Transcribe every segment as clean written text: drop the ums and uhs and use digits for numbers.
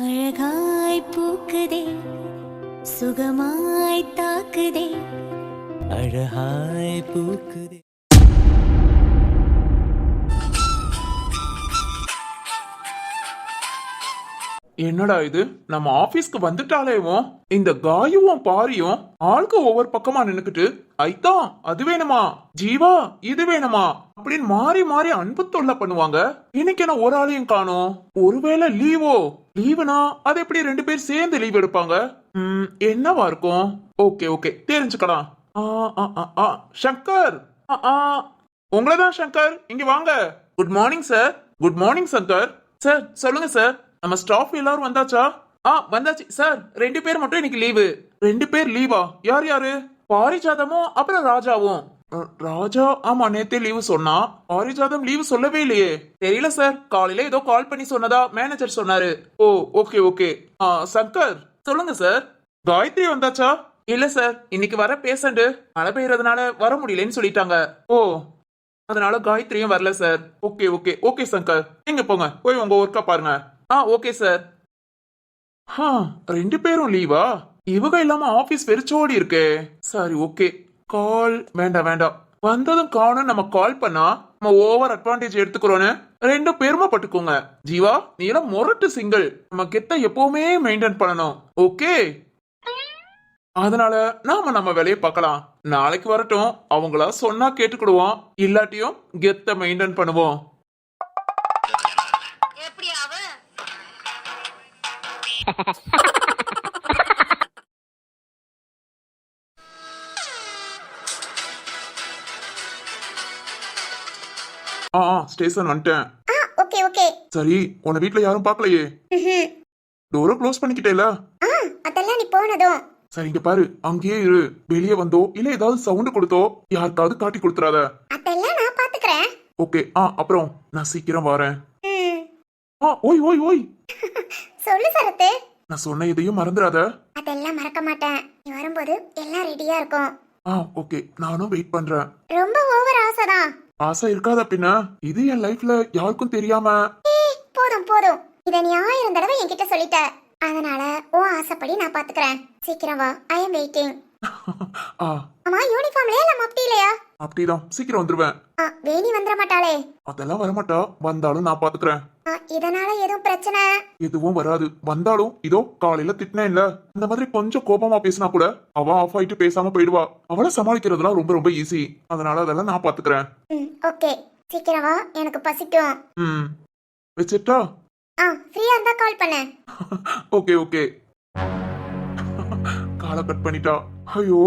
அழகாய் பூக்குதே சுகமாய் தாக்குதே அழகாய் பூக்குதே. என்னடா இது நம்ம ஆபீஸ்க்கு வந்துட்டாலேவும் இந்த காயுவும் பாரியும் ஆளுக்கு ஒவ்வொரு பக்கமா நின்னுக்கிட்டு ஐத்தான் அது வேணுமா ஜீவா இது வேணுமா அப்படின்னு மாறி மாறி அன்பு தொல்லை பண்ணுவாங்க. இன்னைக்கு என்ன ஒரு ஆளையும் காணோம். ஒருவேளை லீவுனா அது எப்படி ரெண்டு பேர் சேர்ந்து லீவ் எடுப்பாங்க? என்னவா இருக்கும்? ஓகே ஓகே தெரிஞ்சுக்கலாம். சங்கர் உங்களதான் சங்கர், இங்க வாங்க. Good morning sir. Good morning Shankar. Sir சொல்லுங்க சார், நம்ம ஸ்டாஃப் எல்லாரும் வந்தாச்சா? வந்தாச்சு சார். 2 பேர் மட்டும் இன்னைக்கு லீவு. 2 பேர் லீவா? யார் யாரு? பாரிஜாதமும் அப்புறம் ராஜாவும். ராஜா ஆமா நேத்தே லீவு சொன்னா. பாரிஜாதம் லீவு சொல்லவே இல்லையே. தெரியல சார், காலையில ஏதோ கால் பண்ணி சொன்னதா மேனேஜர் சொன்னாரு. ஓ ஓகே ஓகே. சங்கர் சொல்லுங்க சார். காயத்ரி வந்தாச்சா? இல்ல சார், இன்னைக்கு வர பேஷண்ட் மழை பெய்யறதுனால வர முடியலன்னு சொல்லிட்டாங்க. ஓ அதனால காயத்ரியும் வரல sir. Okay okay okay Shankar, நீங்க போங்க போய் உங்க ஒர்க்கா பாருங்க. Okay sir. 2 பேரும் லீவா? இவங்க இல்லாம ஆபீஸ் வெறிச்சோடி இருக்கே. சரி ஓகே, கால் வேண்டாம் வேண்டாம். வந்ததும் காணும் நம்ம கால் பண்ணா நம்ம ஓவர் அட்வான்டேஜ் எடுத்துக்கிறோன்னு 2 பெருமைப்பட்டுக்கோங்க. ஜீவா நீ எல்லாம் மொரட்டு சிங்கிள், நம்ம கெத்த எப்பவுமே மெயின்டைன் பண்ணணும். ஓகே, அதனால நாம நம்ம வேலையை பார்க்கலாம். நாளைக்கு வரட்டும், அவங்களா சொன்னா கேட்டுக்கிடுவோம், இல்லாட்டியும் கெத்த மெயின்டைன் பண்ணுவோம். ஸ்டேஷன் வந்துட்டேன். Okay okay. சரி, உன்னை வீட்ல யாரும் பார்க்கலையே? டோரை க்ளோஸ் பண்ணிக்கிட்டேல? அதெல்லாம் நீ போனதும். சரி இங்க பாரு, அங்கேயே இரு. வெளியே வந்தோ இல்ல ஏதாவது சவுண்ட் கொடுத்தோ யாருக்காவது காட்டி கொடுத்துறாத. அதெல்லாம் நான் பாத்துக்கிறேன். ஓகே. அப்புறம் நான் சீக்கிரம் வரேன். ஓய் ஓய் ஓய். சொல்லு சரத்து. நான் சொன்ன இதையும் மறந்துடாத. அதெல்லாம் மறக்க மாட்டேன். நீ வரும்போது எல்லாம் ரெடியா இருக்கும். ஓகே, நானும் வெயிட் பண்றேன். ரொம்ப ஓவர் ஆசைதான். ஆசை இருக்காத பின்ன? இது என் லைஃப்ல யாருக்கும் தெரியாம. போதும் போதும், இத நீ 1000 தடவை என்கிட்ட சொல்லிட்ட. அதனால உன் ஆசைப்படி நான் பாத்துக்கிறேன். சீக்கிரம் வா, ஐ அம் வெயிட்டிங். அம்மா யூனிஃபார்ம்லயே இல்ல மப்டிலையா? அப்படிதான், சீக்கிரம் வந்துருவேன். வேணி வந்துட மாட்டாளே? அதெல்லாம் வரமாட்டா, வந்தாலும் நான் பாத்துக்கிறேன். இதனால எதுவும் பிரச்சனை? எதுவும் வராது. வந்தாலும் இதோ காலையில திட்டினேன் இல்ல, இந்த மாதிரி கொஞ்சம் கோபமா பேசினா கூட அவ ஆஃப் ஆயிட்டு பேசாம போயிடுவா. அவளை சமாளிக்கிறதுலாம் ரொம்ப ரொம்ப ஈஸி. அதனால அதெல்லாம் நான் பாத்துக்கிறேன். ஓகே, சீக்கிரம் வா, எனக்கு பசிக்கும். வச்சிட்டா? ஃப்ரீயா இருந்தா கால் பண்ணு. Okay okay. காலை கட் பண்ணிட்டா. ஐயோ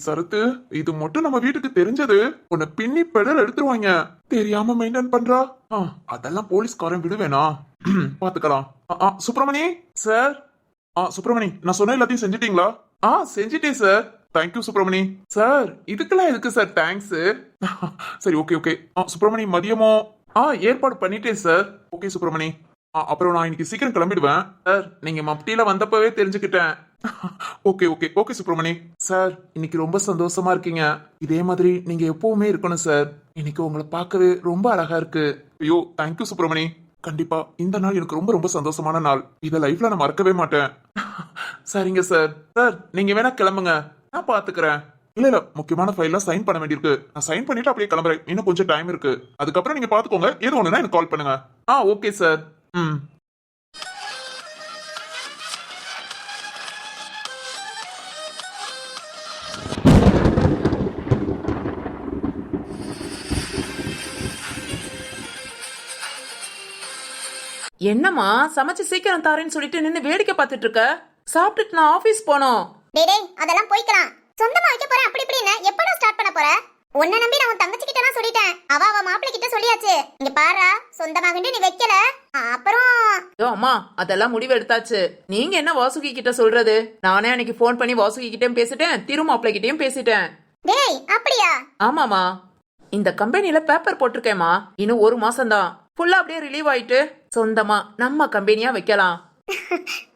சரத்து, இது மட்டும் நம்ம வீட்டுக்கு தெரிஞ்சது உன்னை பின்னி பெடல் எடுத்துருவாங்க. தெரியாம மெயின்டைன் பண்றா. அதெல்லாம் போலீஸ்காரன் விடுவேனா? பாத்துக்கலாம். சுப்பிரமணி சார். சுப்பிரமணி, நான் சொன்ன எல்லாத்தையும் செஞ்சிட்டீங்களா? செஞ்சிட்டேன் சார். தேங்க்யூ சுப்பிரமணி. சார் இதுக்கெல்லாம் எதுக்கு சார் தேங்க்ஸ்? சரி ஓகே ஓகே. சுப்பிரமணி மதியமோ ஏற்பாடு பண்ணிட்டேன் சார். ஓகே சுப்பிரமணி. அப்புறம் நான் இன்னைக்கு சீக்கிரம் கிளம்பிடுவேன் சார். நீங்க மப்டியில வந்தப்பவே தெரிஞ்சுக்கிட்டேன். Okay okay okay Subramani. Sir இன்னைக்கு ரொம்ப சந்தோஷமா இருக்கீங்க. இதே மாதிரி நீங்க எப்பவுமே இருக்கணும் சார். இன்னைக்கு உங்களை பார்க்கவே ரொம்ப அழகா இருக்கு. ஐயோ தேங்க்யூ சுப்பிரமணி. கண்டிப்பா இந்த நாள் எனக்கு ரொம்ப ரொம்ப சந்தோஷமான நாள். இத லைஃப்ல நான் மறக்கவே மாட்டேன். சரிங்க சார். சார் நீங்க வேணா கிளம்புங்க, நான் பாத்துக்கிறேன். இல்ல முக்கியமான ஃபைல்லாம் சைன் பண்ண வேண்டியிருக்கு. நான் சைன் பண்ணிட்டு அப்படியே கிளம்புறேன். இன்னும் கொஞ்சம் டைம் இருக்கு. அதுக்கப்புறம் நீங்க பாத்துக்கோங்க. ஏதோ ஒண்ணுனா எனக்கு கால் பண்ணுங்க. Okay sir. என்னம்மா சமைச்சு சீக்கிரம் தாரேன்னு சொல்லிட்டு நின்னு வேடிக்கை பார்த்துட்டு இருக்க? சாப்பிட்டுட்டு நான் ஆபீஸ் போனோம். டேய் அதெல்லாம் போய்க்கலாம். சொந்தமா வைக்க போறேன் அப்படி இப்படின்னு எப்படா ஸ்டார்ட் பண்ண போற? உன்னை நம்பி நான் உன் தங்கச்சி கிட்ட சொல்லிட்டேன். அவ மாப்பிள்ளை கிட்ட சொல்லியாச்சு. இங்க பாரு, சொந்தமாக நீ வைக்கல. அப்புறம் அம்மா அதெல்லாம் முடிவு எடுத்தாச்சு. நீங்க என்ன வாசுகி கிட்ட சொல்றது? நானே அன்னைக்கு போன் பண்ணி வாசுகி கிட்டயும் பேசிட்டேன், திருமாப்பிள்ளை கிட்டயும் பேசிட்டேன். டேய் அப்படியா? ஆமாமா, இந்த கம்பெனில பேப்பர் போட்டிருக்கேம்மா. இன்னும் 1 மாசம் தான். ஃபுல்லா அப்படியே ரிலீவ் ஆயிட்டு சொந்தமா நம்ம கம்பெனியா வைக்கலாம்.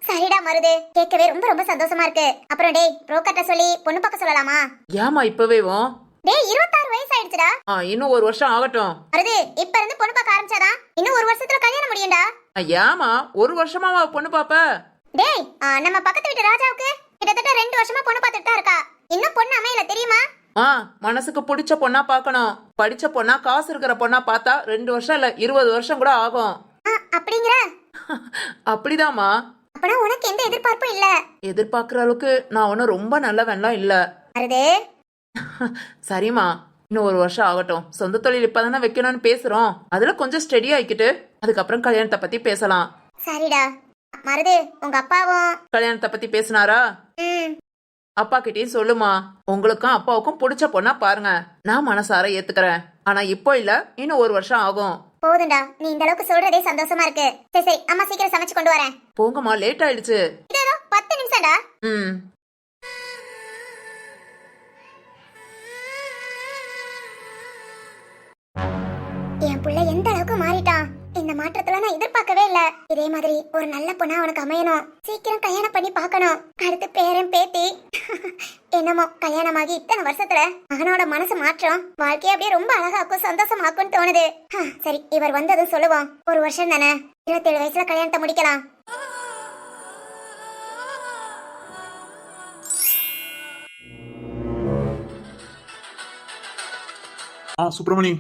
சரிடா மருது, கேட்கவே ரொம்ப ரொம்ப சந்தோஷமா இருக்கு. அப்புறம் டேய் புரோக்கர்ட்ட சொல்லி பொண்ணு பார்க்க சொல்லலாமா? ஏமா இப்பவேவும்? டேய் 26 வயசு ஆயிடுச்சுடா. இன்னும் 1 வருஷம் ஆகட்டும். மருது, இப்ப இருந்து பொண்ணு பார்க்க ஆரம்பிச்சாதான் இன்னும் 1 வருஷத்துல கல்யாணம் முடியும்டா. ஏமா ஒரு வருஷமாவா பொண்ணு பாப்ப? டேய் நம்ம பக்கத்து வீட்டு ராஜாவுக்கு கிட்டத்தட்ட 2 வருஷமா பொண்ணு பார்த்துட்டு தான் இருக்கா. இன்னும் பொண்ணு அமையல தெரியுமா? மனசுக்கு பிடிச்ச பொண்ணா பார்க்கணும். படிச்ச பொண்ணா காசு இருக்கிற பொண்ணா பார்த்தா 2 வருஷம் இல்ல 20 வருஷம் கூட ஆகும். அப்படிங்கிற? அப்படிதாம்மா. அப்பனா உனக்கு எந்த எதிர்பார்ப்பும் இல்ல? எதிர்பார்க்கிற அளவுக்கு நான் ஒன்னும் ரொம்ப நல்லவன்லாம் இல்ல. அருதே சரிம்மா, இன்னும் 1 வருஷம் ஆகட்டும். சொந்த தொழில் இப்பதானே வைக்கணும்னு பேசுறோம். அதுல கொஞ்சம் ஸ்டெடி ஆயிக்கிட்டு அதுக்கப்புறம் கல்யாணத்தை பத்தி பேசலாம். சரிடா. மருது உங்க அப்பாவும் கல்யாணத்தை பத்தி பேசினாரா? அப்பா கிட்டயும் சொல்லுமா, உங்களுக்கும் அப்பாவுக்கும் பிடிச்ச பொண்ணா பாருங்க. நான் மனசார ஏத்துக்கிறேன். ஆனா இப்போ இல்ல, இன்னும் 1 வருஷம் ஆகும். போதுண்டா, நீ இந்த அளவுக்கு சொல்றதே சந்தோஷமா இருக்கு. சரி சரி, அம்மா சீக்கிரம் சமைச்சு கொண்டு வரேன். போங்கம்மா, லேட் ஆயிடுச்சு. இதோ 10 நிமிஷம்டா. என் புள்ள எந்த அளவுக்கு மாறிட்டான். இந்த மாற்றத்துல நான் எதிர்பார்க்கவே இல்ல. இதே மாதிரி ஒரு நல்ல பொண்ணா அவனுக்கு அமையணும். சீக்கிரம் கல்யாணம் பண்ணி பார்க்கணும். அடுத்து பேரன் பேத்தி. என்னமோ கல்யாணமாகி இத்தனை வருஷத்துல மகனோட மனசு மாற்றம் வாழ்க்கையை அப்படியே ரொம்ப அழகாக்கும் சந்தோஷமாக்கும்னு தோணுது. சரி, இவர் வந்ததும் சொல்லுவோம். 1 வருஷம் தானே, 27 வயசுல கல்யாணத்தை முடிக்கலாம். சுப்பிரமணி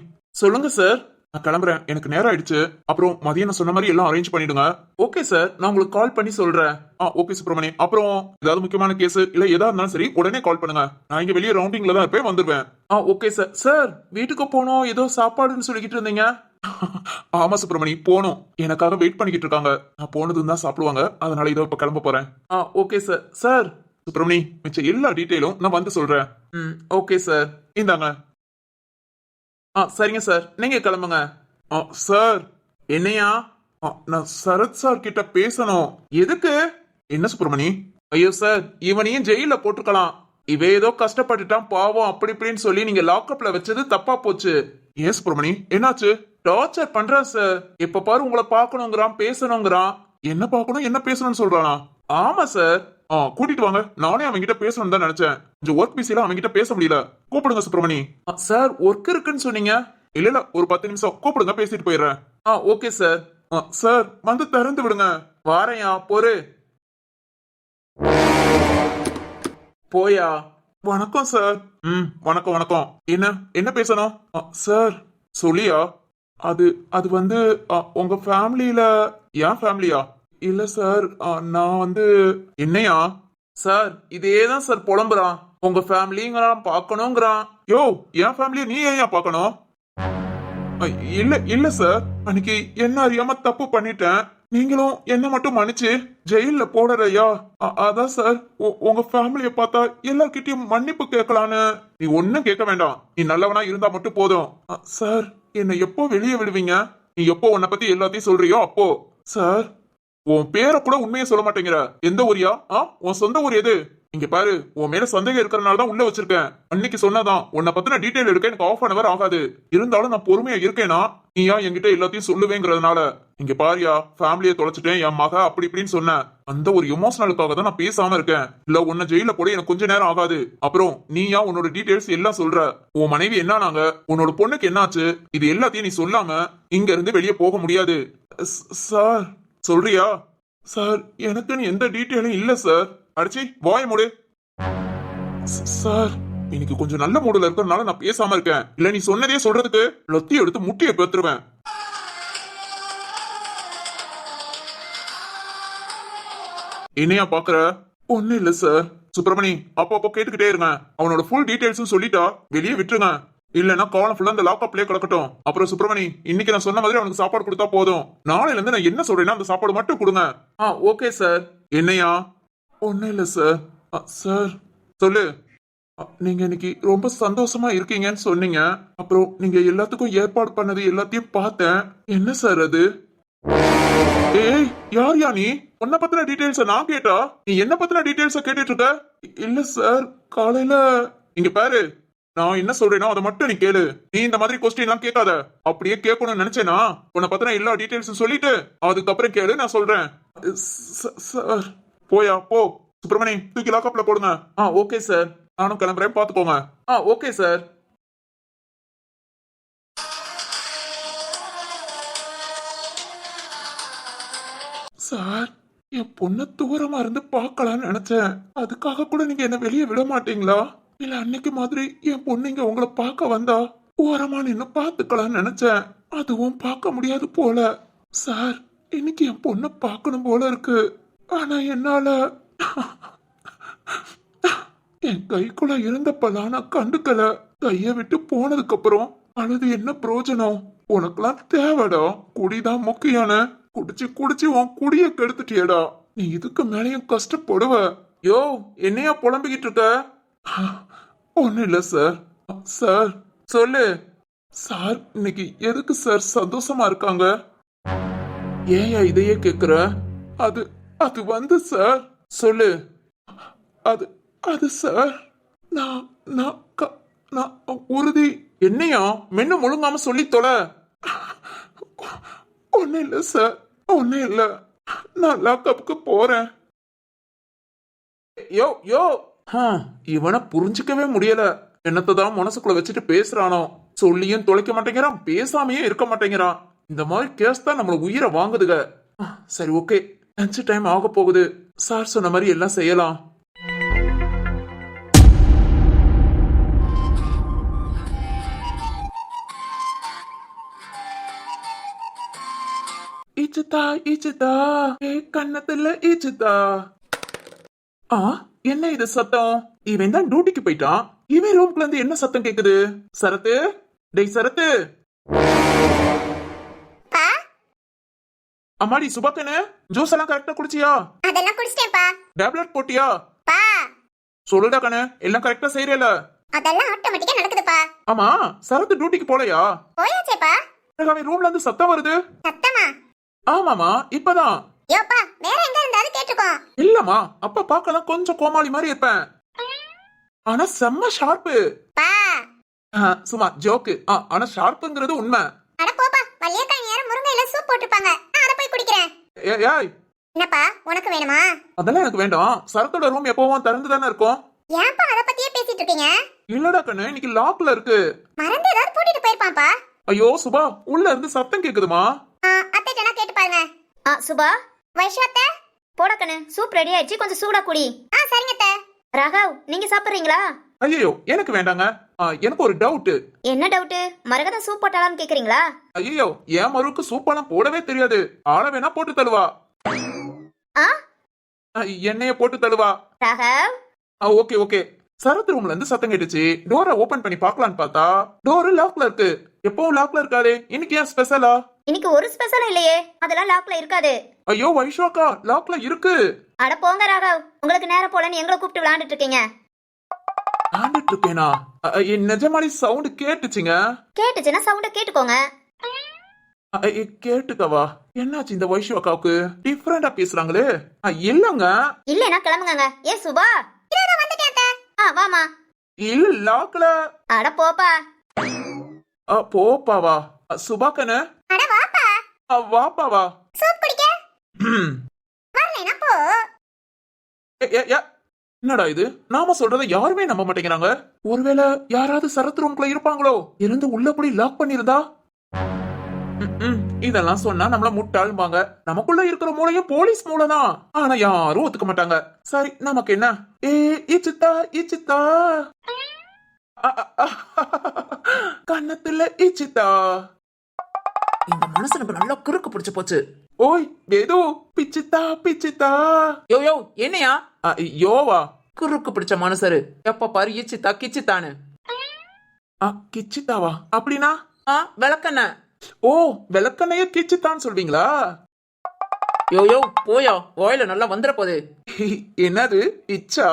சொல்லுங்க சார். நான் கிளம்புறேன், எனக்கு நேரம் ஆயிடுச்சு. அப்புறம் மதியம் நான் சொன்ன மாதிரி எல்லாம் அரேஞ்ச் பண்ணிடுங்க. ஓகே சார், நான் உங்களுக்கு கால் பண்ணி சொல்றேன். ஓகே சுப்பிரமணி. அப்புறம் ஏதாவது முக்கியமான கேஸ் இல்ல ஏதா இருந்தாலும் சரி உடனே கால் பண்ணுங்க. நான் இங்க வெளியே ரவுண்டிங்ல தான் இருப்பேன், வந்துருவேன். Okay sir. சார் வீட்டுக்கு போனோம், ஏதோ சாப்பாடுன்னு சொல்லிக்கிட்டு இருந்தீங்க. ஆமா சுப்பிரமணி, போனோம். எனக்காக வெயிட் பண்ணிக்கிட்டு இருக்காங்க. நான் போனதும் தான் சாப்பிடுவாங்க, அதனால இதோ இப்ப கிளம்ப போறேன். Okay sir. சார் சுப்பிரமணி, மிச்ச எல்லா டீட்டெயிலும் நான் வந்து சொல்றேன். ஓகே சார், இந்தாங்க. சரிங்க சார், நீங்க கிளம்புங்க. சார் என்னையா? நான் சரத் சார் கிட்ட பேசணும். எதுக்கு? என்ன சுப்பிரமணி? ஐயோ சார், இவனையும் ஜெயில போட்டுக்கலாம். இவ ஏதோ கஷ்டப்பட்டுட்டான் பாவம் அப்படி இப்படின்னு சொல்லி நீங்க லாக்அப்ல வச்சது தப்பா போச்சு. ஏன் சுப்பிரமணி, என்னாச்சு? டார்ச்சர் பண்றான் சார். எப்ப பாரு உங்களை பாக்கணுங்கிறான், பேசணுங்கிறான். என்ன பாக்கணும் என்ன பேசணும்னு சொல்றானா? ஆமா சார். கூட்டிட்டு வாங்க, நானே அவன்கிட்ட பேசணும்னு தான் நினைச்சேன். கொஞ்சம் ஒர்க் பிஸில அவன்கிட்ட பேச முடியல. கூப்பிடுங்க சுப்பிரமணி. சார் ஒர்க் இருக்குன்னு சொன்னீங்க. இல்ல ஒரு 10 நிமிஷம் கூப்பிடுங்க, பேசிட்டு போயிடுறேன். Okay sir. சார் வந்து திறந்து விடுங்க. வாரையா பொறு. போயா. வணக்கம் சார். வணக்கம் வணக்கம். என்ன பேசணும்? சார் சொல்லியா? அது வந்து உங்க ஃபேமிலியில. என் ஃபேமிலியா? இல்ல சார், நான் வந்து. என்னையா? சார் இதேதான் சார் புலம்புறான். உங்க ஃபேமிலிங்கிறான், பாக்கணுங்கிறான். யோ, என் ஃபேமிலிய நீ ஏன் பாக்கணும்? இல்ல சார், அன்னைக்கு என்ன அறியாம தப்பு பண்ணிட்டேன். நீங்களும் என்ன மட்டும் மன்னிச்சு ஜெயில போடுறையா? அதான் சார், உங்க ஃபேமிலிய பார்த்தா எல்லார்கிட்டயும் மன்னிப்பு கேட்கலான்னு. நீ ஒன்னும் கேட்க வேண்டாம், நீ நல்லவனா இருந்தா மட்டும் போதும். சார் என்னை எப்போ வெளியே விடுவீங்க? நீ எப்போ உன்னை பத்தி எல்லாத்தையும் சொல்றியோ அப்போ. சார் உன் பேரை கூட உண்மையை சொல்ல மாட்டேங்கிற. எந்த ஊரியா? உன் சொந்த ஊர் எது? இங்க பாரு, உன் மேல சந்தேகம் இருக்கிறனால தான் உள்ள வச்சிருக்கேன். அன்னைக்கு சொன்னதான் உன்னை பத்தின டீடைல் எடுக்க எனக்கு ½ அன் அவர் ஆகாது. இருந்தாலும் நான் பொறுமையா இருக்கேனா நீயா என்கிட்ட எல்லாத்தையும் சொல்லுவேங்கிறதுனால. இங்க பாரியா, ஃபேமிலியை தொலைச்சிட்டேன், என் மக அப்படி இப்படின்னு சொன்ன அந்த ஒரு எமோஷனலுக்காக தான் நான் பேசாம இருக்கேன். இல்ல உன்னை ஜெயில போட எனக்கு கொஞ்ச நேரம் ஆகாது. அப்புறம் நீயா உன்னோட டீடைல்ஸ் எல்லாம் சொல்ற. உன் மனைவி என்னானாங்க, உன்னோட பொண்ணுக்கு என்னாச்சு, இது எல்லாத்தையும் நீ சொல்லாம இங்க இருந்து வெளியே போக முடியாது. சார் சொல்றியா? சார் எனக்குன்னு எந்த டீட்டெயிலும் இல்ல சார். அடிச்சி வாய மூடு. சார் இன்னைக்கு கொஞ்சம் நல்ல மூடுல இருக்கிறதுனால நான் பேசாம இருக்கேன். இல்ல நீ சொன்னதே சொல்றதுக்கு லத்தி எடுத்து முட்டியை பேத்துருவேன். என்னையா பாக்குற? ஒண்ணு இல்ல சார். சுப்பிரமணி அப்போ கேட்டுக்கிட்டே இருங்க. அவனோட ஃபுல் டீடைல்ஸும் சொல்லிட்டா வெளியே விட்டுருங்க. இல்லன்னா காலம் ஃபுல்லா அந்த லாக்அப்லயே கிடக்கட்டும். அப்புறம் சுப்பிரமணி, இன்னைக்கு நான் சொன்ன மாதிரி அவனுக்கு சாப்பாடு கொடுத்தா போதும். நாளையில இருந்து நான் என்ன சொல்றேன்னா அந்த சாப்பாடு மட்டும் கொடுங்க. Okay sir. என்னையா? ஒன்னும் இல்ல சார். சார் சொல்லு. நீங்க இன்னைக்கு ரொம்ப சந்தோஷமா இருக்கீங்கன்னு சொன்னீங்க. அப்புறம் நீங்க எல்லாத்துக்கும் ஏற்பாடு பண்ணது எல்லாத்தையும் பார்த்தேன். என்ன சார் அது? ஏய் யார் நீ? உன்னை பத்தின டீடைல்ஸ நான் கேட்டா நீ என்ன பத்தின டீடைல்ஸ கேட்டுட்டு இருக்க? இல்ல சார், காலையில. இங்க பாரு, நான் என்ன சொல்றேனோ அதை மட்டும் நீ கேளு. நீ இந்த மாதிரி கொஸ்டின் எல்லாம் கேட்காத. அப்படியே கேட்கணும்னு நினைச்சேனா உன்னை பத்தின எல்லா டீடைல்ஸும் சொல்லிட்டு அதுக்கப்புறம் கேளு, நான் சொல்றேன். சார் போயா போ. சுப்பிரமணி தூக்கி லாக்அப்ல போடுங்க. ஓகே சார், நானும் கிளம்புறேன், பாத்துக்கோங்க. Okay sir. சார், என் பொண்ண தூரமா இருந்து பார்க்கலாம்னு நினைச்சேன். அதுக்காக கூட நீங்க என்ன வெளியே விட மாட்டீங்களா? இல்ல அன்னைக்கு மாதிரி என் பொண்ணு இங்க உங்களை பார்க்க வந்தா ஓரமா நின்னு பார்த்துக்கலாம்னு நினைச்சேன். அதுவும் பார்க்க முடியாது போல. சார், இன்னைக்கு என் பொண்ணை பார்க்கணும் போல இருக்கு. ஆனா என்னால என் கைக்குள்ள இருந்தப்பெல்லாம் நான் கண்டுக்கல. கைய விட்டு போனதுக்கு அப்புறம் அழுது என்ன பிரயோஜனம்? உனக்கெல்லாம் தேவைடா, குடிதான் முக்கியான. குடிச்சு குடிச்சு உன் குடிய கெடுத்துட்டியடா. நீ இதுக்கு மேலேயும் கஷ்டப்படுவ. யோ, என்னையா புலம்பிக்கிட்டு இருக்க? ஒண்ணு இல்ல சார். சார் சொல்லு. சார் இன்னைக்கு எதுக்கு சார் சந்தோஷமா இருக்காங்க? ஏயா இதையே கேக்குற? அது அது வந்து சார். சொல்லு. அது அது சார், நான் நான் நான் உறுதி. என்னையா மென்னு முழுங்காம சொல்லி தொலை. ஒண்ணு இல்ல சார், ஒண்ணு இல்ல. நான் லாக்கப்புக்கு போறேன். யோ யோ, இவனை புரிஞ்சுக்கவே முடியல. என்னத்தான் மனசுக்குள்ள வச்சுட்டு பேசுறானோ. சொல்லியும் தொலைக்க மாட்டேங்கிறான், பேசாமையே இருக்க மாட்டேங்கிறான். இந்த மாதிரி கேஸ் தான் நம்மள உயிரை வாங்குதுக. சரி, ஓகே, லஞ்ச் டைம் ஆக போகுது. சார் சொன்ன மாதிரி எல்லாம் செய்யலாம். இச்சுதா இச்சுதா, கண்ணத்துல இச்சுதா. என்ன இது சத்தம்? இவன் தான் டியூட்டிக்கு போயிட்டான். இவன் ரூம்ல இருந்து என்ன சத்தம் கேக்குது? சரத்து, டேய் சரத்து. அம்மாடி சுபாக்கனே, ஜூஸ் எல்லாம் கரெக்டா குடிச்சியா? அதெல்லாம் குடிச்சிட்டேன்ப்பா. டேப்லெட் போட்டியா? பா சொல்லுடா கண்ணே, எல்லாம் கரெக்டா செய்யறல? அதெல்லாம் ஆட்டோமேட்டிக்கா நடக்குதுப்பா. ஆமா, சரத்து டியூட்டிக்கு போலையா? போயாச்சேப்பா. அவன் ரூம்ல இருந்து சத்தம் வருது. சத்தமா? ஆமாமா, இப்பதான். யோப்பா, வேற எங்க இருந்தாலும் கேட்டுக்கோ. இல்லம்மா, அப்ப பார்க்கலாம் கொஞ்சம் கோமாளி மாதிரி இருப்பேன். ஆனா செம்ம ஷார்ப்பு. பா சும்மா ஜோக்கு. ஆனா ஷார்ப்புங்கிறது உண்மை. அட போப்பா, வள்ளியக்கா நேரம் முருங்கையில சூப் போட்டுருப்பாங்க, நான் அத போய் குடிக்கிறேன். ஏய், என்னப்பா உனக்கு வேணுமா? அதெல்லாம் எனக்கு வேண்டாம். சரத்தோட ரூம் எப்பவும் திறந்து தானே இருக்கும். ஏன்பா அத பத்தியே பேசிட்டு இருக்கீங்க? இல்லடா கண்ணு, இன்னைக்கு லாக்ல இருக்கு. மறந்து ஏதாவது பூட்டிட்டு போயிருப்பான்ப்பா. ஐயோ சுபா, உள்ள இருந்து சத்தம் கேக்குதுமா. அத்தை நான் கேட்டு பாருங்க. சுபா, வைஷாத்தே போடக்கண்ணு, சூப் ரெடி ஆயிடுச்சு, கொஞ்சம் சூடா குடி. சரிங்க அத்தை. ராகவ், நீங்க சாப்பிடுறீங்களா? ஐயோ எனக்கு வேண்டாங்க. எனக்கு ஒரு டவுட். என்ன டவுட்? மரகத சூப் போட்டாலான்னு கேக்குறீங்களா? ஐயோ, என் மருக்கு சூப்பெல்லாம் போடவே தெரியாது. ஆள வேணா போட்டு தருவா. எண்ணெய போட்டு தருவா. Raghav, okay okay. சரத் ரூம்ல இருந்து சத்தம் கேட்டுச்சு. டோரை ஓபன் பண்ணி பார்க்கலான்னு பார்த்தா டோர் லாக்ல இருக்கு. எப்பவும் லாக்ல இருக்காதே, இன்னைக்கு ஏன் ஸ்பெஷலா? இன்னைக்கு ஒரு ஸ்பெஷலும் இல்லையே, அதெல்லாம் லாக்ல இருக்காது. ஐயோ வைஷாக்கா, லாக்ல இருக்கு. அட போங்க ராகவ், உங்களுக்கு நேரம் போலன்னு எங்களை கூப்பிட்டு விளையாண்டுட்டு இருக்கீங்க. ஆண்டுட்டு இருக்கேனா? நிஜமாலி சவுண்ட் கேட்டுச்சுங்க. கேட்டுச்சுன்னா சவுண்ட கேட்டுக்கோங்க. கேட்டுக்கவா? என்னாச்சு இந்த வைஷாக்காவுக்கு? டிஃபரெண்டா பேசுறாங்களே. இல்லங்க. இல்லைன்னா கிளம்புங்க. ஏ சுபா, இதோ வந்துட்டேன் அத்தை. வாமா. இல்ல லாக்ல. அட போப்பா. போப்பாவா? சுபாக்கனே, அட வாப்பா. வாப்பாவா? சூப் குடிக்க வரலைனா போ. என்னடா இது? நாம சொல்றத யாருமே நம்ப மாட்டேங்கிறாங்க. ஒருவேளை யாராவது சரத் ரூம்குள்ள இருப்பாங்களோ? இருந்து உள்ள போய் லாக் பண்ணிருந்தா? இதெல்லாம் சொன்னா நம்மள முட்டாள்பாங்க. நமக்குள்ள இருக்கிற மூளையும் போலீஸ் மூளை தான். ஆனா யாரும் ஒத்துக்க மாட்டாங்க. சரி, நமக்கு என்ன? இச்சித்தா இச்சித்தா, கண்ணத்துல இச்சித்தா. இந்த மனுஷனுக்கு நல்லா கிறுக்கு பிடிச்சு போச்சு. ஓய் வேது, பிச்சித்தா பிச்சித்தா. யோ யோ, என்னையா யோவா? கிறுக்கு பிடிச்ச மனுஷரு எப்ப பாரு இச்சித்தா கிச்சித்தானு. கிச்சித்தாவா? அப்படின்னா விளக்கண்ண. ஓ, விளக்கண்ணைய கிச்சித்தான்னு சொல்வீங்களா? யோ யோ, போயா, வாயில நல்லா வந்துட போகுது. என்னது இச்சா?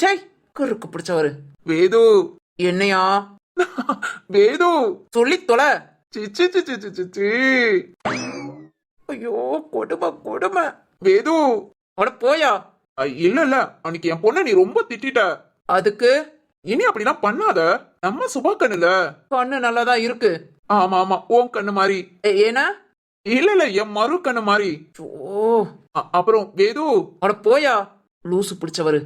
சை, கிறுக்கு பிடிச்சவரு. வேது. என்னையா? வேது, சொல்லி தொலை. சிச்சி சிச்சி சிச்சி. ஐயோ, கொடுமை கொடுமை. வேது, அட போயா. இல்ல இல்ல, அன்னைக்கு என் பொண்ண நீ ரொம்ப திட்டிட்ட. அதுக்கு இனி அப்படிலாம் பண்ணாத. நம்ம சுபா கண்ணுல கண்ணு நல்லாதான் இருக்கு. ஆமா ஆமா, உன் கண்ணு மாதிரி. ஏனா? இல்ல இல்ல, என் மறு கண்ணு மாதிரி. ஓ, அப்புறம் வேது. அட போயா, லூசு பிடிச்சவரு.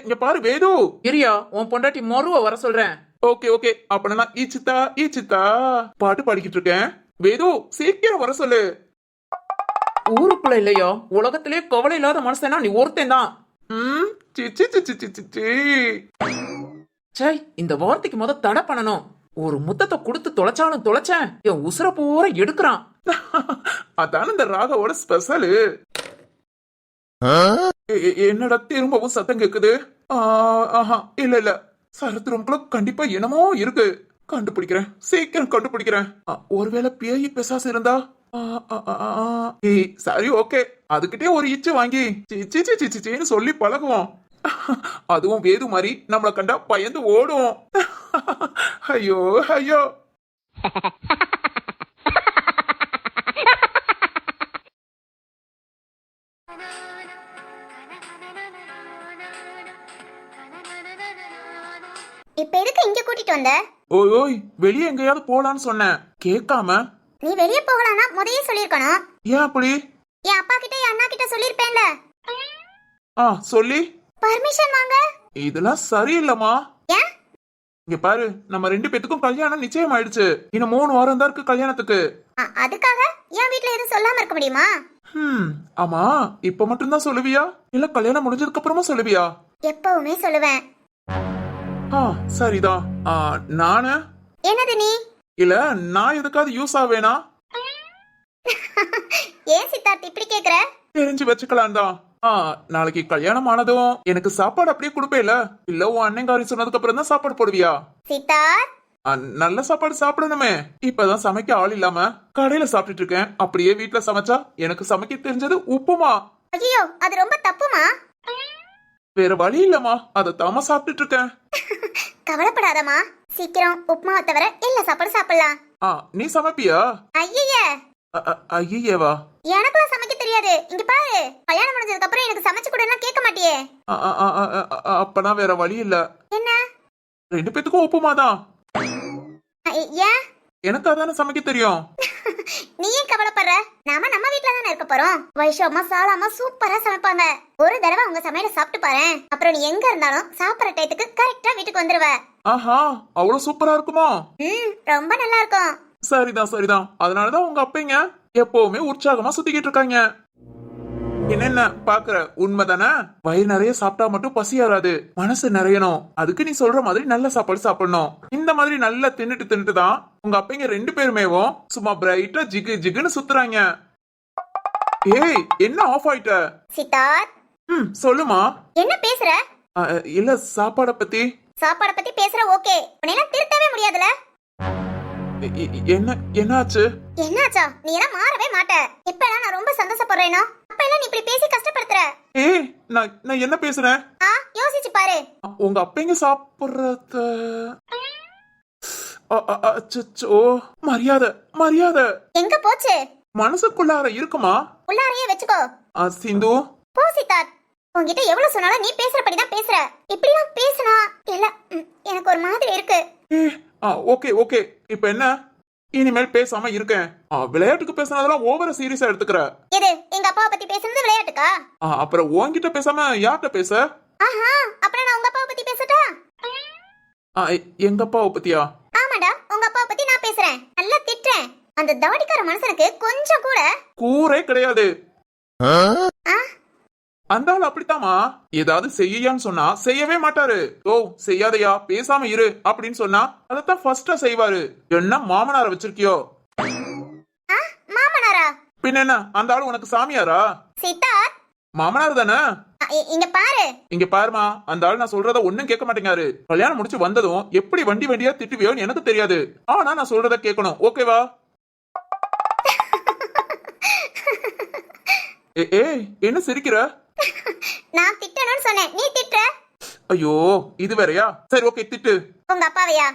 இங்க பாரு வேது. இரியா, உன் பொண்டாட்டி மொருவ வர சொல்றேன். ஓகே ஓகே, அப்ப நான் ஈச்சித்தா ஈச்சித்தா பாட்டு பாடிக்கிட்டு இருக்கேன். வேது, சீக்கிரம் வர சொல்லு. ஊருக்குள்ள இல்லையா உலகத்திலே கவலை இல்லாத மனுஷனா நீ ஒருத்தன் தான். ம் சிச்சி சிச்சி சிச்சி சி சை, இந்த வார்த்தைக்கு முத தடை பண்ணணும். ஒரு முத்தத்தை கொடுத்து தொலைச்சாலும் தொலைச்சேன், என் உசுர பூரா எடுக்கிறான். அதான இந்த ராகவோட ஸ்பெஷலு. என்னடா திரும்பவும் சத்தம் கேக்குது? ஆஹா இல்ல இல்ல, சரத்து ரூம்குள்ள கண்டிப்பா என்னமோ இருக்கு. கண்டுபிடிக்கிறேன், சீக்கிரம் கண்டுபிடிக்கிறேன். ஒருவேளை பேய் பிசாசு இருந்தா? ஏய் சரி ஓகே, அதுக்கிட்டே ஒரு இச்சு வாங்கி சிச்சி சிச்சி சிச்சின்னு சொல்லி பழகுவோம். அதுவும் வேது மாதிரி நம்மள கண்டா பயந்து ஓடும். ஐயோ ஐயோ. இப்ப எதுக்கு இங்க கூட்டிட்டு வந்த? ஓய் ஓய், வெளியே எங்கேயாவது போலான்னு சொன்னேன், கேட்காம. நீ வெளிய போகலாம்னா முதையே சொல்லிருக்கணும். ஏன் அப்படி? என் அப்பா கிட்ட என் அண்ணா கிட்ட சொல்லிருப்பேன்ல. சொல்லி பர்மிஷன் வாங்க. இதெல்லாம் சரியில்லம்மா. ஏன்? இங்க பாரு, நம்ம 2 பேத்துக்கும் கல்யாணம் நிச்சயம் ஆயிடுச்சு. இன்னும் 3 வாரம் தான் இருக்கு கல்யாணத்துக்கு. அதுக்காக என் வீட்ல எதுவும் சொல்லாம இருக்க முடியுமா? ஆமா, இப்ப மட்டும்தான் சொல்லுவியா இல்ல கல்யாணம் முடிஞ்சதுக்கு அப்புறமா சொல்லுவியா? எப்பவுமே சொல்லுவேன். சரிதான். நானு என்னது நீ? இல்ல நான் எதுக்காவது யூஸ் ஆவேனா? ஏன் சித்தார்த் இப்படி கேக்குற? தெரிஞ்சு வச்சுக்கலாம் தான். நாளைக்கு கல்யாணம் ஆனதும் எனக்கு சாப்பாடு அப்படியே கொடுப்பேல, இல்ல உன் அண்ணங்காரி சொன்னதுக்கு அப்புறம் தான் சாப்பாடு போடுவியா? சித்தார்த், நல்ல சாப்பாடு சாப்பிடணுமே. இப்பதான் சமைக்க ஆள் இல்லாம கடையில சாப்பிட்டுட்டு இருக்கேன். அப்படியே வீட்டுல சமைச்சா எனக்கு சமைக்க தெரிஞ்சது உப்புமா. ஐயோ அது ரொம்ப தப்புமா. வேற வழி இல்லம்மா, அதை தாம சாப்பிட்டுட்டு இருக்கேன். கவலைப்படாதம்மா, சீக்கிரம் உப்புமாவை தவிர எல்லா சாப்பாடு சாப்பிடலாம். நீ சமைப்பியா? ஐயே ஐயேவா? எனக்குலாம் சமைக்க தெரியாது. இங்க பாரு, கல்யாணம் முடிஞ்சதுக்கு அப்புறம் எனக்கு சமைச்சு கொடுன்னா கேட்க மாட்டியே. அப்பனா வேற வழி இல்ல. என்ன? 2 பேத்துக்கும் உப்புமா தான். ஏன்? எனக்கு அதானே சமைக்க தெரியும். நீ ஏன் கவலைப்படுற? நாம நம்ம வீட்ல தானே இருக்க போறோம். வைஷு அம்மா சாலா அம்மா சூப்பரா சமைப்பாங்க. ஒரு தடவை அவங்க சமையல சாப்பிட்டு பாரு, அப்புறம் நீ எங்க இருந்தாலும் சாப்பிடுற டயத்துக்கு கரெக்டா வீட்டுக்கு வந்துருவ. ஆஹா, அவ்வளவு சூப்பரா இருக்குமா? ரொம்ப நல்லா இருக்கும். சரிதான் சரிதான். அதனாலதான் உங்க அப்பைங்க எப்பவுமே உற்சாகமா சுத்திக்கிட்டு இருக்காங்க. என்னென்ன பாக்குற, உண்மைதானே? வயிறு நிறைய சாப்பிட்டா மட்டும் பசி ஏறாது, மனசு நிறையணும். அதுக்கு நீ சொல்ற மாதிரி நல்ல சாப்பாடு சாப்பிடணும். இந்த மாதிரி நல்லா தின்னுட்டு தான் உங்க அப்பைங்க 2 பேருமேவும் சும்மா பிரைட்டா ஜிகு ஜிகுன்னு சுத்துறாங்க. ஏய் என்ன ஆஃப் ஆயிட்ட? சித்தார்த், சொல்லுமா. என்ன பேசுற? இல்ல சாப்பாட பத்தி. சாப்பாட பத்தி பேசுற ஓகே, உன்னையெல்லாம் திருத்தவே முடியாதுல. என்னாச்சு? என்னாச்சா? நீ எல்லாம் மாறவே மாட்ட. இப்பெல்லாம் நான் ரொம்ப சந்தோஷப்படுறேனோ அப்பெல்லாம் நீ இப்படி பேசி கஷ்டப்படுத்துற. ஏய் நான் என்ன பேசுறேன்? யோசிச்சு பாரு. உங்க அப்பைங்க சாப்பிடுறத அச்சோ, மரியாதை மரியாதை எங்க போச்சு? மனசுக்குள்ளார இருக்குமா? உள்ளாரையே வெச்சுக்கோ. சிந்து, போ சித்தார்த். உன்கிட்ட எவ்வளவு சொன்னாலும் நீ பேசுறபடிதான் பேசுற. இப்படிலாம் பேசினா இல்ல எனக்கு ஒரு மாதிரி இருக்கு. ஓகே ஓகே, இப்ப என்ன? இனிமேல் பேசாம இருக்கேன். விளையாட்டுக்கு பேசினதெல்லாம் ஓவர சீரியஸா எடுத்துக்கிற. இது எங்க அப்பாவை பத்தி பேசுறது விளையாட்டுக்கா? அப்புறம் உன்கிட்ட பேசாம யார்கிட்ட பேச? அப்புறம் நான் உங்க அப்பாவை பத்தி பேசட்டா? எங்க அப்பாவை பத்தியா? ஆமாடா, உங்க அப்பாவை பத்தி நான் பேசுறேன். நல்லா திட்டுறேன். அந்த தாடிக்கார மனுஷனுக்கு கொஞ்சம் கூட கூரே கிடையாது. அந்த ஆள் அப்படித்தாமா, ஏதாவது செய்யான்னு சொன்னா செய்யவே மாட்டாரு. செய்யாதையா, பேசாம இரு அப்படின்னு சொன்னா அதத்தான் ஃபர்ஸ்டா செய்வாரு. என்ன மாமனார வச்சிருக்கியோ? மாமனாரா? பின்ன என்ன, அந்த ஆளு உனக்கு சாமியாரா? சித்தார்த், மாமனார் தானே? இங்க பாரு. இங்க பாருமா, அந்த ஆள் நான் சொல்றத ஒண்ணும் கேட்க மாட்டேங்காரு. கல்யாணம் முடிச்சு வந்ததும் எப்படி வண்டி வண்டியா திட்டுவியோன்னு எனக்கு தெரியாது. ஆனா நான் சொல்றத கேட்கணும், ஓகேவா? ஏய் என்ன சிரிக்கிற? நான் திட்டணும்னு சொன்னேன், நீ திட்டுற. ஐயோ இது வேறயா? சரி ஓகே, திட்டு. உங்க அப்பாவையா?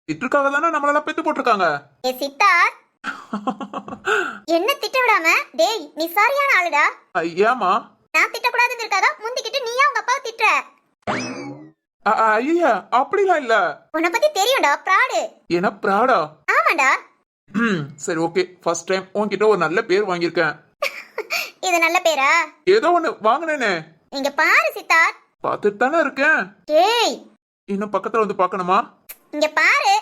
திட்டுக்காக தானே நம்மளெல்லாம் பெத்து போட்டிருக்காங்க. ஏ சித்தார்த், என்ன திட்ட விடாம? டேய் நீ சரியான ஆளுடா. ஏமா? நான் திட்டக்கூடாதுங்கிறதுக்காக முந்திக்கிட்டு நீயா உங்க அப்பாவை திட்டுற? ஐயா அப்படிலாம் இல்ல. உன்னை பத்தி தெரியும்டா, பிராடு. என்ன பிராடா? ஆமாடா. சரி ஓகே, ஃபர்ஸ்ட் டைம் உன்கிட்ட ஒரு நல்ல பேர் வாங்கியிருக்கேன். இது நல்ல பேரா? ஏதோ ஒண்ணு வாங்கினேனே. இங்க பாரு சித்தார்த். பாத்துட்டு தானே இருக்கேன். ஏய் இன்னும் பக்கத்துல வந்து பார்க்கணுமா? இங்க பாரு.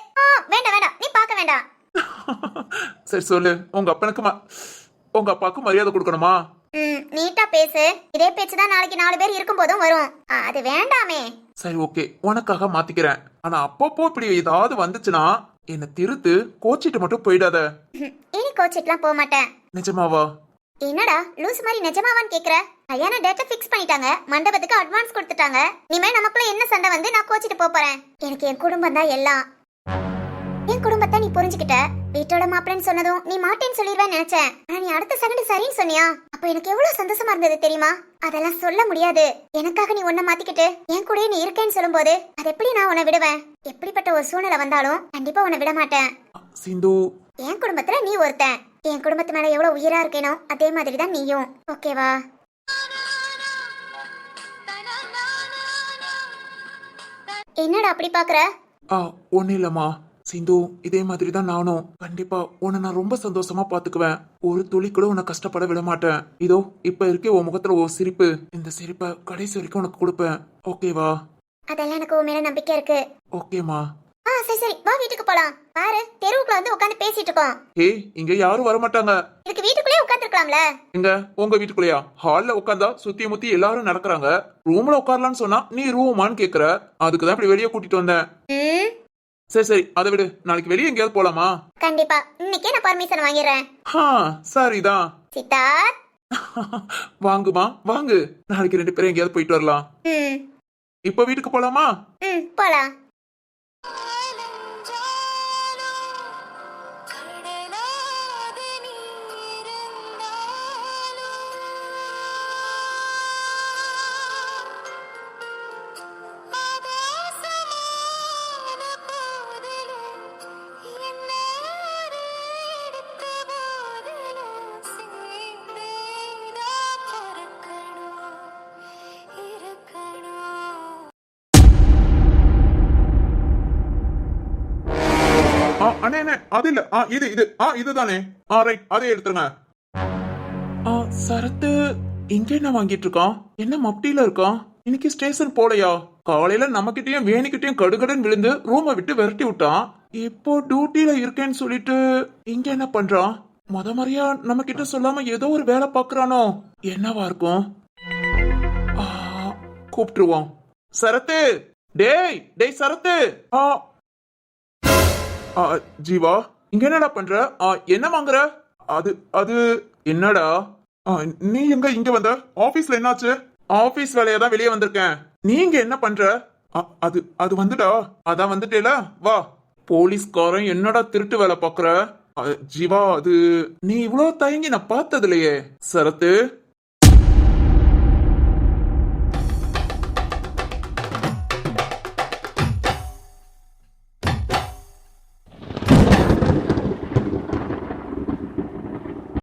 வேண்டாம் வேண்டாம், நீ பார்க்க வேண்டாம். சரி சொல்லு, உங்க அப்பனுக்கு உங்க அப்பாவுக்கு மரியாதை கொடுக்கணுமா? நீட்டா பேசு. இதே பேச்சு தான் நாளைக்கு 4 பேர் இருக்கும் போதும் வரும். அது வேண்டாமே. சரி ஓகே, உனக்காக மாத்திக்கிறேன். ஆனா அப்பப்போ இப்படி ஏதாவது வந்துச்சுன்னா என்ன திருத்து, கோச்சிட்டு மட்டும் போயிடாத. இனி கோச்சிட்டுலாம் போக மாட்டேன். நிஜமாவா? என்னடா லூஸ் மாதிரி நிஜமாவான்னு கேக்குற? கல்யாண டேட்டை ஃபிக்ஸ் பண்ணிட்டாங்க, மண்டபத்துக்கு அட்வான்ஸ் கொடுத்துட்டாங்க. இனிமே நமக்குள்ள என்ன சண்டை வந்து நான் கோச்சிட்டு போறேன்? எனக்கு என் குடும்பம் தான் எல்லாம். என் குடும்பத்தை நீ புரிஞ்சுக்கிட்ட. வீட்டோட மாப்பிள்ளைன்னு சொன்னதும் நீ மாட்டேன்னு சொல்லிடுவேன்னு நினைச்சேன். ஆனா நீ அடுத்த செகண்ட் சரின்னு சொன்னியா? அப்ப எனக்கு எவ்வளவு சந்தோஷமா இருந்தது தெரியுமா? அதெல்லாம் சொல்ல முடியாது. எனக்காக நீ உன்னை மாத்திக்கிட்டு என் கூடயே நீ இருக்கேன்னு சொல்லும் போது அது எப்படி நான் உன்னை விடுவேன்? எப்படிப்பட்ட ஒரு சூழ்நிலை வந்தாலும் கண்டிப்பா உன்னை விட மாட்டேன். சிந்து, என் குடும்பத்துல நீ ஒருத்தன். என் குடும்பத்து மேல எவ்வளவு உயிரா இருக்கேனோ அதே மாதிரி தான் நீயும். ஓகேவா? என்னடா அப்படி பாக்குற? ஒன்னும் இல்லம்மா. சிந்து, இதே மாதிரி தான் நானும். கண்டிப்பா உன்னை நான் ரொம்ப சந்தோஷமா பாத்துக்குவேன். ஒரு துளி கூட உன்னை கஷ்டப்பட விட மாட்டேன். இதோ இப்ப இருக்கே உன் முகத்துல ஒரு சிரிப்பு, இந்த சிரிப்பை கடைசி வரைக்கும் உனக்கு கொடுப்பேன். ஓகேவா? அதெல்லாம் எனக்கு உன் மேல நம்பிக்கை இருக்கு. ஓகேமா? சரி சரி, வா வீட்டுக்கு போலாம். பாரு, தெருவுக்குள்ள வந்து உட்காந்து பேசிட்டு இருக்கோம். ஏய், இங்க யாரும் வர மாட்டாங்க. இதுக்கு வீட்டுக்குள்ளே உட்கார்ந்து இருக்கலாம்ல? எங்க உங்க வீட்டுக்குள்ளயா? ஹால்ல உட்கார்ந்தா சுத்தி முத்தி எல்லாரும் நடக்கிறாங்க. ரூம்ல உட்காரலாம்னு சொன்னா நீ ரூமான்னு கேக்குற. அதுக்குதான் இப்படி வெளியே கூட்டிட்டு வந்தேன். சரி சரி, அதை விடு. நாளைக்கு வெளியே எங்கேயாவது போலாமா? கண்டிப்பா, இன்னைக்கே நான் பர்மிஷன் வாங்கிடுறேன். சரிதான். சித்தார்த், வாங்குமா வாங்கு. நாளைக்கு 2 பேரும் எங்கேயாவது போயிட்டு வரலாம். இப்ப வீட்டுக்கு போலாமா? போலாம். அண்ணே அண்ணே, அது இல்ல. இது இது இதுதானே. ரைட், அதே எடுத்துருங்க. சரத்து இங்க என்ன வாங்கிட்டு இருக்கான்? என்ன மப்டியில இருக்கான்? இன்னைக்கு ஸ்டேஷன் போலையா? காலையில நம்மகிட்டயும் வேணிக்கிட்டயும் கடுகடன் விழுந்து ரூமை விட்டு விரட்டி விட்டான். இப்போ டியூட்டில இருக்கேன்னு சொல்லிட்டு இங்க என்ன பண்றான்? முறையா நம்ம கிட்ட சொல்லாம ஏதோ ஒரு வேலை பாக்குறானோ? என்னவா இருக்கும்? கூப்பிட்டுருவோம். சரத்து, டேய் டேய் சரத்து. ஜீவா, இங்க என்னடா பண்ற? என்ன வாங்குற? அது அது என்னடா? நீ எங்க இங்க வந்த? ஆபீஸ்ல என்னாச்சு? ஆபீஸ் வேலையா தான் வெளியே வந்திருக்கேன். நீங்க என்ன பண்ற? அது அது வந்துடா. அதான் வந்துட்டேல, வா. போலீஸ்காரன் என்னடா திருட்டு வேலை பாக்குற? ஜீவா, அது நீ இவ்வளவு தயங்கி நான் பார்த்தது இல்லையே. சரத்து,